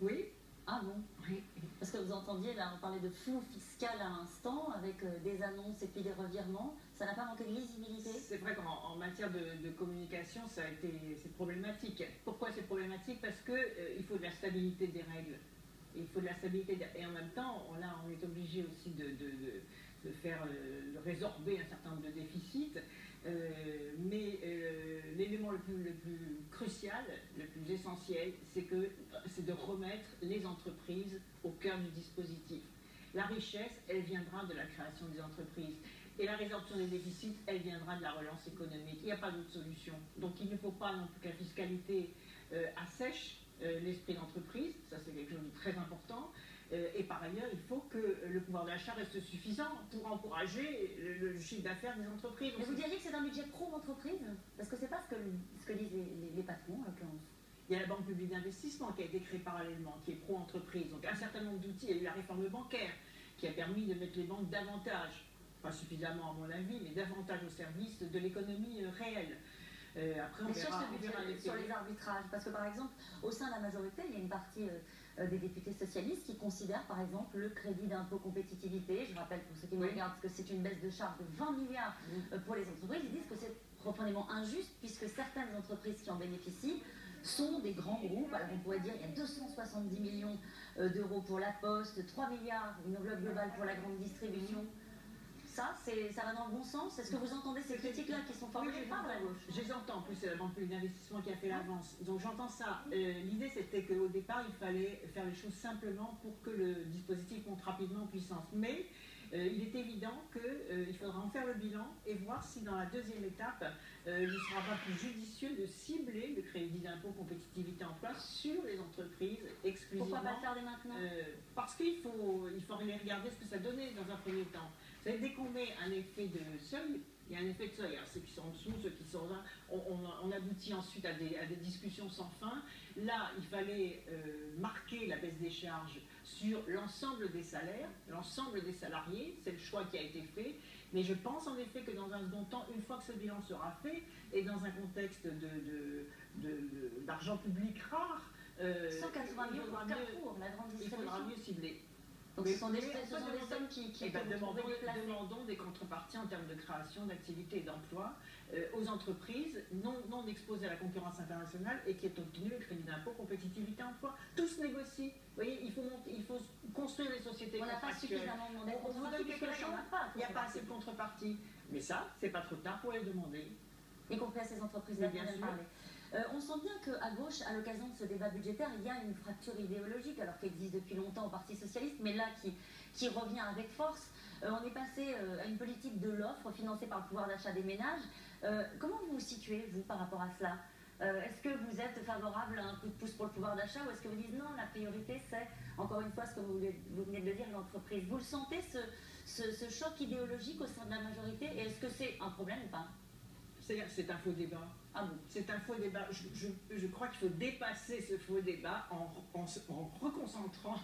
Oui. Ah bon? Oui. Parce que vous entendiez, là, on parlait de flou fiscal à l'instant, avec des annonces et puis des revirements. Ça n'a pas manqué de lisibilité? C'est vrai qu'en matière de communication, c'est problématique. Pourquoi c'est problématique? Parce que il faut de la stabilité des règles. Il faut de la stabilité et en même temps, on est obligé aussi de faire de résorber un certain nombre de déficits. Mais l'élément le plus crucial, le plus essentiel, c'est de remettre les entreprises au cœur du dispositif. La richesse, elle viendra de la création des entreprises. Et la résorption des déficits, elle viendra de la relance économique. Il n'y a pas d'autre solution. Donc il ne faut pas non plus que la fiscalité assèche l'esprit d'entreprise. Ça, c'est quelque chose de très important. Et par ailleurs, il faut que le pouvoir d'achat reste suffisant pour encourager le chiffre d'affaires des entreprises. Mais vous diriez que c'est un budget pro-entreprise? Parce que c'est pas ce que disent les patrons, en l'occurrence. Il y a la Banque publique d'investissement qui a été créée parallèlement, qui est pro-entreprise. Donc un certain nombre d'outils. Il y a eu la réforme bancaire qui a permis de mettre les banques davantage, pas suffisamment à mon avis, mais davantage au service de l'économie réelle. Après, on verra sur les arbitrages, parce que par exemple, au sein de la majorité, il y a une partie des députés socialistes qui considèrent par exemple le crédit d'impôt compétitivité. Je rappelle pour ceux qui me regardent que c'est une baisse de charge de 20 milliards pour les entreprises. Ils disent que c'est profondément injuste puisque certaines entreprises qui en bénéficient sont des grands groupes. Alors on pourrait dire qu'il y a 270 millions d'euros pour la Poste, 3 milliards, une enveloppe globale pour la grande distribution. Ça va dans le bon sens? Est-ce que vous entendez ces critiques-là qui sont formulées par la gauche? Je les entends. En plus, c'est la Banque publique d'investissement qui a fait l'avance. Donc j'entends ça. L'idée, c'était qu'au départ, il fallait faire les choses simplement pour que le dispositif monte rapidement en puissance. Mais il est évident qu'il faudra en faire le bilan et voir si dans la deuxième étape, il ne sera pas plus judicieux de cibler le crédit d'impôt compétitivité emploi sur les entreprises exclusivement. Pourquoi pas le faire dès maintenant? Parce qu'il faut regarder ce que ça donnait dans un premier temps. Dès qu'on met un effet de seuil, il y a un effet de seuil. Alors, ceux qui sont en dessous, ceux qui sont là, on aboutit ensuite à des discussions sans fin. Là, il fallait marquer la baisse des charges sur l'ensemble des salaires, l'ensemble des salariés. C'est le choix qui a été fait. Mais je pense en effet que dans un second temps, une fois que ce bilan sera fait, et dans un contexte d'argent public rare, 180 millions pour Carrefour, la grande distribution. Il faudra mieux cibler. Donc ce sont des sommes qui demandons des contreparties en termes de création d'activités et d'emplois aux entreprises non exposées à la concurrence internationale et qui aient obtenu le crédit d'impôt compétitivité emploi. Tout se négocie. Vous voyez, il faut construire les sociétés contractuelles. On n'a pas suffisamment demandé. On vous donne quelque chose, il n'y a pas assez de contrepartie. Mais ça, c'est pas trop tard pour les demander. Y compris à ces entreprises-là dont on parlait. On sent bien qu'à gauche, à l'occasion de ce débat budgétaire, il y a une fracture idéologique, alors qu'elle existe depuis longtemps au Parti Socialiste, mais là qui revient avec force. On est passé à une politique de l'offre financée par le pouvoir d'achat des ménages. Comment vous vous situez, vous, par rapport à cela? Est-ce que vous êtes favorable à un coup de pouce pour le pouvoir d'achat ou est-ce que vous dites non, la priorité c'est, encore une fois, ce que vous venez de le dire, l'entreprise? Vous le sentez, ce choc idéologique au sein de la majorité, et est-ce que c'est un problème ou pas? C'est un faux débat. Ah bon? C'est un faux débat. Je crois qu'il faut dépasser ce faux débat en reconcentrant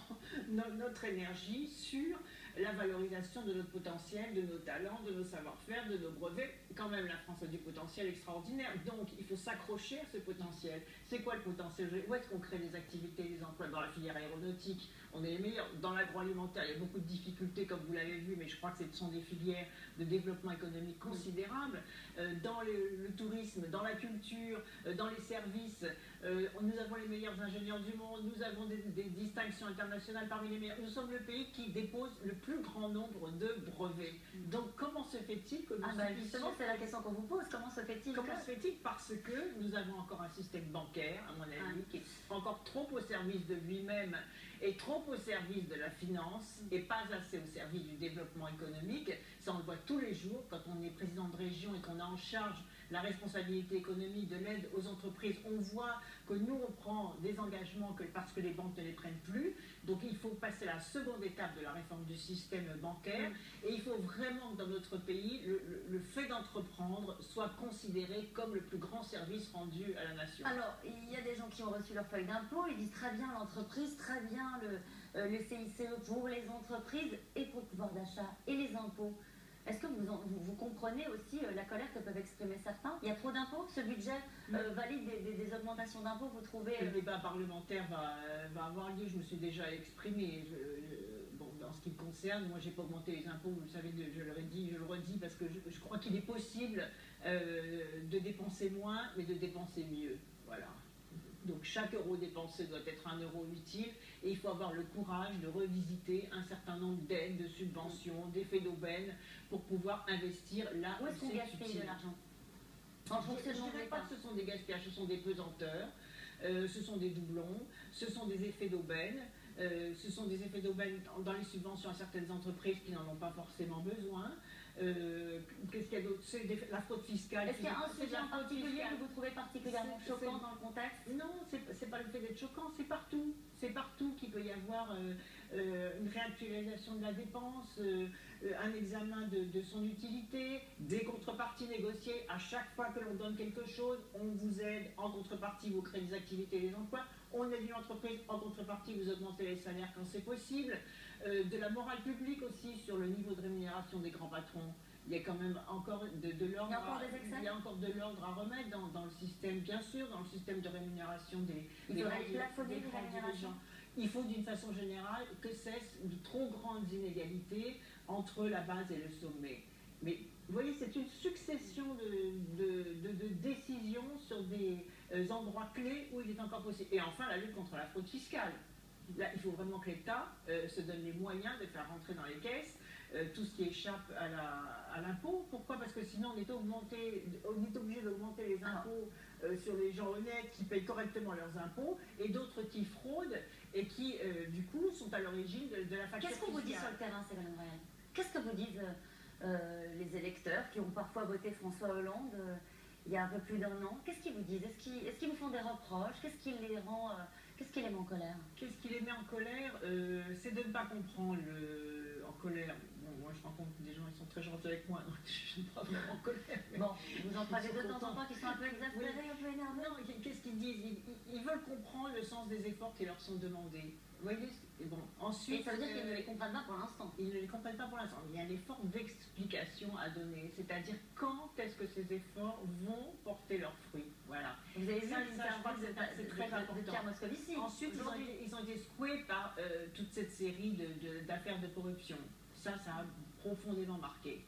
notre énergie sur la valorisation de notre potentiel, de nos talents, de nos savoir-faire, de nos brevets. Quand même, la France a du potentiel extraordinaire. Donc, il faut s'accrocher à ce potentiel. C'est quoi le potentiel? Où est-ce qu'on crée des activités, des emplois? Dans la filière aéronautique, on est les meilleurs. Dans l'agroalimentaire, il y a beaucoup de difficultés, comme vous l'avez vu, mais je crois que ce sont des filières de développement économique considérables. Dans le tourisme, dans la culture, dans les services, nous avons les meilleurs ingénieurs du monde, nous avons des distinctions internationales parmi les meilleurs. Nous sommes le pays qui dépose le plus grand nombre de brevets. Donc comment se fait-il que nous justement, c'est la question qu'on vous pose. Comment se fait-il? Comment se fait-il? Parce que nous avons encore un système bancaire, à mon avis, qui est encore trop au service de lui-même et trop au service de la finance et pas assez au service du développement économique. Ça, on le voit tous les jours quand on est président de région et qu'on a en charge la responsabilité économique de l'aide aux entreprises. On voit que nous, on prend des engagements parce que les banques ne les prennent plus. Donc, il faut passer à la seconde étape de la réforme du système bancaire. Et il faut vraiment que dans notre pays, le fait d'entreprendre soit considéré comme le plus grand service rendu à la nation. Alors, il y a des gens qui ont reçu leur feuille d'impôt. Ils disent très bien l'entreprise, très bien le CICE pour les entreprises et pour le pouvoir d'achat et les impôts. Est-ce que vous comprenez aussi la colère que peuvent exprimer certains? Il y a trop d'impôts? Ce budget valide des augmentations d'impôts, vous trouvez? Le débat parlementaire va avoir lieu, je me suis déjà exprimée. Bon, dans ce qui me concerne, moi j'ai pas augmenté les impôts, vous le savez, je le redis, parce que je crois qu'il est possible de dépenser moins, mais de dépenser mieux. Voilà. Donc chaque euro dépensé doit être un euro utile et il faut avoir le courage de revisiter un certain nombre d'aides, de subventions, d'effets d'aubaine pour pouvoir investir là où est-ce qu'on gaspille de l'argent. Je ne dirais pas que ce sont des gaspillages, ce sont des pesanteurs, ce sont des doublons, ce sont des effets d'aubaine. Ce sont des effets d'aubaine dans les subventions à certaines entreprises qui n'en ont pas forcément besoin. Qu'est-ce qu'il y a d'autre? C'est la fraude fiscale. Est-ce qu'il y a un sujet en particulier que vous trouvez particulièrement choquant dans le contexte? Non, c'est pas le fait d'être choquant, c'est partout. C'est partout qu'il peut y avoir une réactualisation de la dépense, un examen de son utilité, des contreparties négociées. À chaque fois que l'on donne quelque chose, on vous aide. En contrepartie, vous créez des activités et des emplois. On aide une entreprise, en contrepartie, vous augmentez les salaires quand c'est possible. De la morale publique aussi sur le niveau de rémunération des grands patrons. Il y a quand même encore de l'ordre. Il y a encore de l'ordre à remettre dans le système, bien sûr, dans le système de rémunération des grands dirigeants. Il faut d'une façon générale que cessent de trop grandes inégalités entre la base et le sommet. Mais vous voyez, c'est une succession de décisions sur des endroits clés où il est encore possible. Et enfin, la lutte contre la fraude fiscale. Là, il faut vraiment que l'État se donne les moyens de faire rentrer dans les caisses tout ce qui échappe à l'impôt. Pourquoi? Parce que sinon on est obligé d'augmenter les impôts sur les gens honnêtes qui payent correctement leurs impôts et d'autres qui fraudent et qui, du coup, sont à l'origine de la facture fiscale. Qu'est-ce qu'on vous dit sur le terrain, Ségolène Royal? Qu'est-ce que vous disent les électeurs qui ont parfois voté François Hollande il y a un peu plus d'un an? Qu'est-ce qu'ils vous disent? Est-ce qu'ils vous font des reproches? Qu'est-ce qui les rend... Qu'est-ce qui les met en colère? Qu'est-ce qui les met en colère? C'est de ne pas comprendre en colère. Bon, moi, je rencontre des gens, ils sont très gentils avec moi, donc je ne suis pas vraiment en colère. Bon, vous en parlez de temps en temps qui sont un peu exaspérés, un peu énervés. Non, qu'est-ce qu'ils disent? Ils veulent comprendre le sens des efforts qui leur sont demandés. Vous voyez? Et bon, ensuite, et ça veut dire qu'ils ne les comprennent pas pour l'instant. Ils ne les comprennent pas pour l'instant. Il y a un effort d'explication à donner, c'est-à-dire quand est-ce que ces efforts vont porter leurs fruits. Voilà. Vous avez vu c'est très important. Pierre Moscovici. Ensuite, ils ont été secoués par toute cette série d'affaires de corruption. Ça a profondément marqué.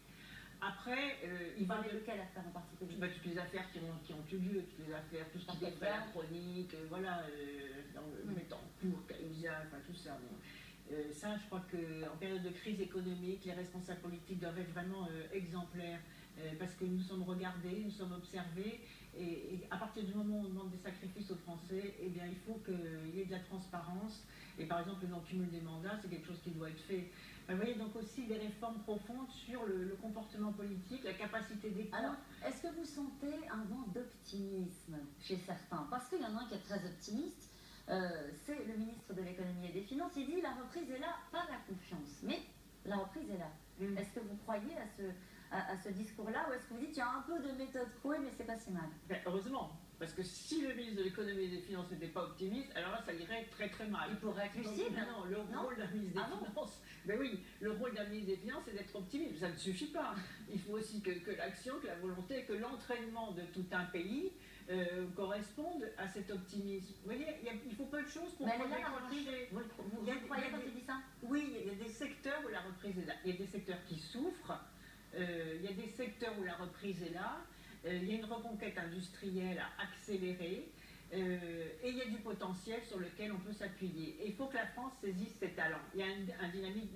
Après, ils parlent de quelle affaire en particulier? Toutes les affaires qui ont eu lieu, toutes les affaires, tout ce qui est la chronique, voilà, dans le Bettencourt, Cahuzac, enfin tout ça. Bon. Ça, je crois qu'en période de crise économique, les responsables politiques doivent être vraiment exemplaires, parce que nous sommes regardés, nous sommes observés, et à partir du moment où on demande des sacrifices aux Français, eh bien, il faut qu'il y ait de la transparence, et par exemple, le non-cumul des mandats, c'est quelque chose qui doit être fait. Vous voyez, donc aussi des réformes profondes sur le comportement politique, la capacité d'écoute. Alors, est-ce que vous sentez un vent d'optimisme chez certains? Parce qu'il y en a un qui est très optimiste, c'est le ministre de l'économie et des finances. Il dit la reprise est là, pas la confiance, mais la reprise est là. Est-ce que vous croyez à ce discours-là, ou est-ce que vous dites qu'il y a un peu de méthode Coué, mais c'est pas si mal? Heureusement, parce que si le ministre de l'économie et des finances n'était pas optimiste, alors là, ça irait très très mal. Il pourrait être lucide. Non, le rôle d'un ministre des Finances, ben oui, le rôle d'un ministre des Finances, c'est d'être optimiste. Ça ne suffit pas. Il faut aussi que l'action, que la volonté, que l'entraînement de tout un pays correspondent à cet optimisme. Vous voyez, il faut peu de choses pour décrocher. Vous croyez quand il dit ça? Oui, il y a des secteurs où la reprise est là. Il y a des secteurs qui souffrent. Il y a des secteurs où la reprise est là. Il y a une reconquête industrielle à accélérer. Et il y a du potentiel sur lequel on peut s'appuyer. Et il faut que la France saisisse ses talents. Il y a une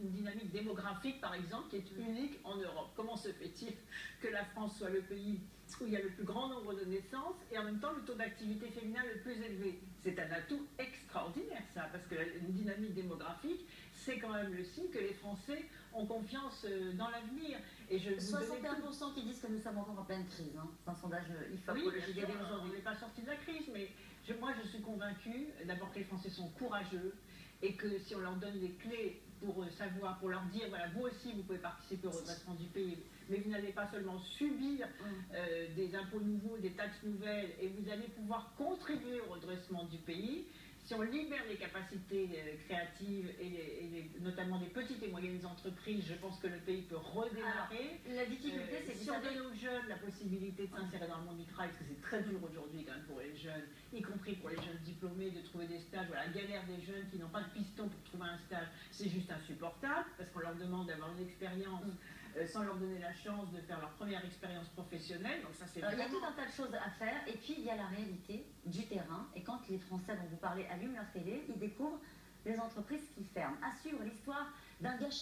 dynamique démographique, par exemple, qui est unique en Europe. Comment se fait-il que la France soit le pays où il y a le plus grand nombre de naissances et en même temps le taux d'activité féminin le plus élevé? C'est un atout extraordinaire, ça, parce que une dynamique démographique, c'est quand même le signe que les Français ont confiance dans l'avenir. Et 61% qui disent que nous sommes encore en pleine crise. Hein. C'est un sondage IFOP. Oui, on n'est pas sorti de la crise, mais moi je suis convaincue d'abord que les Français sont courageux et que si on leur donne des clés pour savoir, pour leur dire, voilà, vous aussi vous pouvez participer au redressement du pays, mais vous n'allez pas seulement subir des impôts nouveaux, des taxes nouvelles, et vous allez pouvoir contribuer au redressement du pays. si on libère les capacités créatives et notamment des petites et moyennes entreprises, je pense que le pays peut redémarrer. Alors, la difficulté, c'est si on donne aux jeunes la possibilité de s'insérer dans le monde du travail, parce que c'est très dur aujourd'hui quand même pour les jeunes, y compris pour les jeunes diplômés, de trouver des stages. Voilà, la galère des jeunes qui n'ont pas de piston pour trouver un stage, c'est juste insupportable, parce qu'on leur demande d'avoir une expérience sans leur donner la chance de faire leur première expérience professionnelle. Donc ça, c'est il y a tout un tas de choses à faire, et puis il y a la réalité du terrain. Et quand les Français dont vous parlez allument leur télé, ils découvrent des entreprises qui ferment. À suivre l'histoire d'un gâchis.